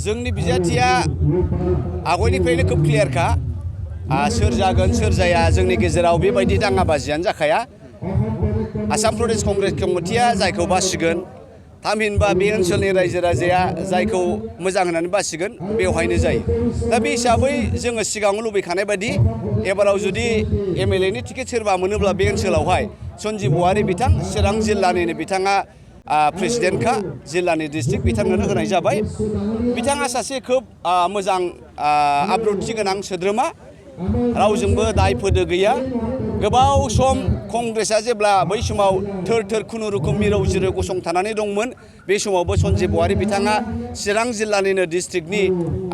जोंनि बिजाथिया आगयनिफ्रायनो खोब क्लियारखा सोर जागोन सोर जाया जोंनि गेजेराव बेबायदि दाङाबाजियानो जाखाया आसाम प्रदेश कंग्रेस कमिटिया जायखौ बासिगोन थामहिनबा बे ओनसोलनि रायजो राजाया जायखौ मोजां होननानै बासिगोन बेवहायनो जायो दा बे हिसाबै जोङो सिगाङाव लुबैखानाय बायदि एबाराव जुदि एमएलए नि टिकेट सोरबा मोनोब्ला बे ओनसोलावहाय सन्जीब औवारी बिथां चिरां जिल्लानिनो बिथाङा प्रेसिडेन्टखा जिल्लानि डिस्ट्रिक्ट बिथांनो होनाय जाबाय बिथाङा सासे खोब मोजां आब्रुथि गोनां सोद्रोमा रावजोंबो दाय फोदो गैया गोबाव सम कंग्रेसआ जेब्ला बै समाव थोर थोर खुनुरुखुम मिरौ जिरौ गसंथानानै दंमोन बे समावबो सन्जीब औवारी बिथाङा चिरां जिल्लानिनो डिस्ट्रिक्टनि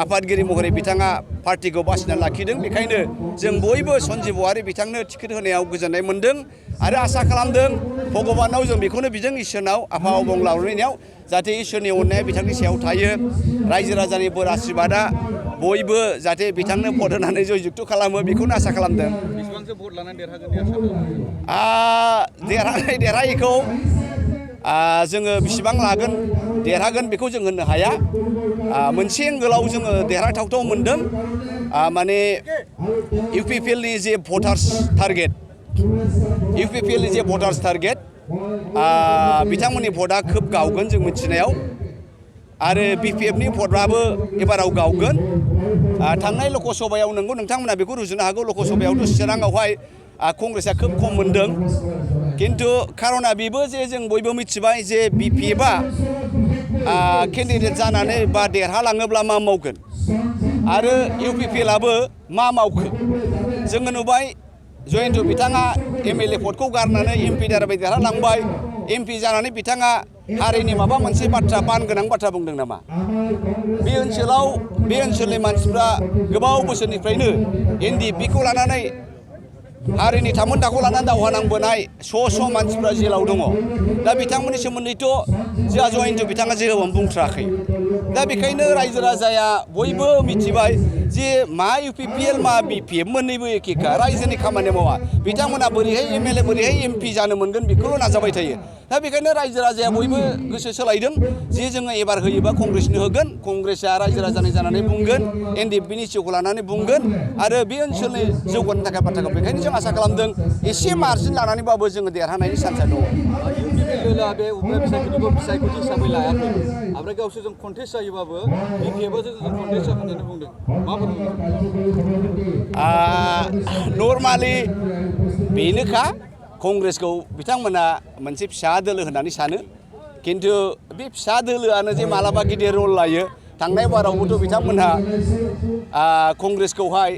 आफादगिरि महरै बिथाङा पार्टिखौ बासिना लाखिदों बेखायनो जों बयबो सन्जीब औवारी बिथांनो टिकेट होनायाव गोजोननाय मोन्दों आरो आसा खालामदों भगबानाव जों बेखौनो बिदों इसोरनाव आफा अबंलावरिनियाव जाहाथे इसोरनि अननाया बिथांनि सायाव थायो रायजो राजानि बोर आशीर्बादा बयबो जाहाथे बिथांनो भट होनानै जयजुक्त खालामो बेखौनो आसा खालामदों बेसेबांसो भट लानानै देरहागोन देरहानाय देरहायैखौ जोङो बेसेबां लागोन देरहागोन बेखौ जों होननो हाया मोनसे एंगोलाव जोङो देरहाथावथाव मोनदों माने इउपिपिएलनि जे भटार्स टारगेट इउपिपिएलनि जे भटार्स टारगेट बिथांमोननि भटआ खोब गावगोन जों मिथिनायाव आरो बिपिएफनि भटआबो एबाराव गावगोन थांनाय लकसभायाव नंगौ नोंथांमोना बेखौ रुजुनो हागौ लकसभायावथ' चिराङावहाय कंग्रेसआ खोब खम मोनदों किन्तु खारना बेबो जे जों बयबो मिथिबाय जे बिपिएफआ केन्डिडेट जानानै बा देरहालाङोब्ला मा मावगोन आरो इउपिपिएलआबो मा मावखो जोङो नुबाय जयन्त बिथाङा एमएलए भटखौ गारनानै एमपि देरहालांबाय एमपि जानानै बिथाङा हारिनि माबा मोनसे बाथ्रा मान गोनां बाथ्रा बुंदों नामा बे ओनसोलनि मानसिफ्रा गोबाव बोसोरनिफ्रायनो एनडिएफबिखौ लानानै हारिनि थामोनथाखौ लानानै दावहा नांबोनाय स' मानसिफ्रा जेलाव दङ दा बिथांमोननि सोमोन्दैथ' जोंहा जयन्त बिथाङा जेबो बुंथ्राखै दा बेखायनो रायजो राजाया बयबो मिथिबाय जे मा इउपिपिएल मा बिपिएफ मोन्नैबो एखेखा रायजोनि खामानि मावा बिथांमोना बोरैहाय एमएलए बोरैहाय एमपि जानो मोनगोन बेखौल' नाजाबाय थायो दा बेखायनो रायजो राजाया बयबो गोसो सोलायदों जे जोङो एबार होयोबा कंग्रेसनो होगोन कंग्रेसआ रायजो राजानि जानानै बुंगोन एनडिएफबिनि इस्युखौ लानानै बुंगोन आरो बे ओनसोलनि जौगानो थाखाय बाथ्राखौ बेखायनो जों आसा खालामदों एसे मार्जिन लानानैबाबो जोङो देरहानायनि चान्सआ दङ इउपिपिएलआ बे उफ्रा बिसायख'थि हिसाबै लायाखै ओमफ्राय गावसोरजों कन्टेस्ट जायोबाबो बिपिएफआव जों कन्टेस्ट जागोन होननानै बुंदों माबोरै नर्मालि बेनोखा कंग्रेसखौ बिथांमोना मोनसे फिसा दोलो होननानै सानो किन्तु बे फिसा दोलोआनो जे मालाबा गिदिर रल लायो थांनाय बारावबोथ' बिथांमोनहा कंग्रेसखौहाय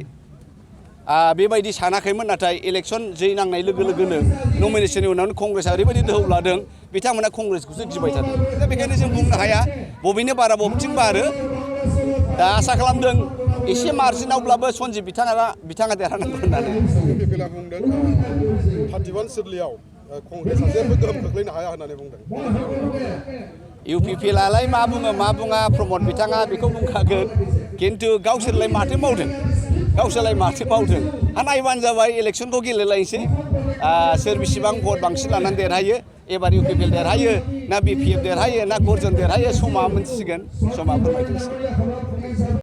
बेबायदि सानाखैमोन नाथाय इलेक्सन जै नांनाय लोगो लोगोनो नमिनेसननि उनावनो कंग्रेसआ ओरैबायदि दोहौ लादों बिथांमोना कंग्रेसखौसो गिबाय थादों दा बेखायनो जों बुंनो हाया बबेनो बारा बबेथिं बारो दा आसा खालामदों एसे मार्जिनावब्लाबो सन्जीब बिथाङा देरहानांगौ होननानै इउपिपिएलआ बुंदों 31 सिदलियाव कंग्रेसआ जेबो गोहोम खोख्लैनो हाया होननानै बुंदों इउपिपिएलआलाय मा बुङो मा बुङा प्रमद बिथाङा बेखौ बुंखागोन किन्तु गावसोरलाय माथो मावदों नायबानो जाबाय इलेक्सनखौ गेलेलायनोसै सोर बेसेबां भट बांसिन लानानै देरहायो एबार इउपिपिएल देरहायो ना बिपिएफ देरहायो ना गर्जन देरहायो समा मोनथिसिगोन समा फोरमायथोंसै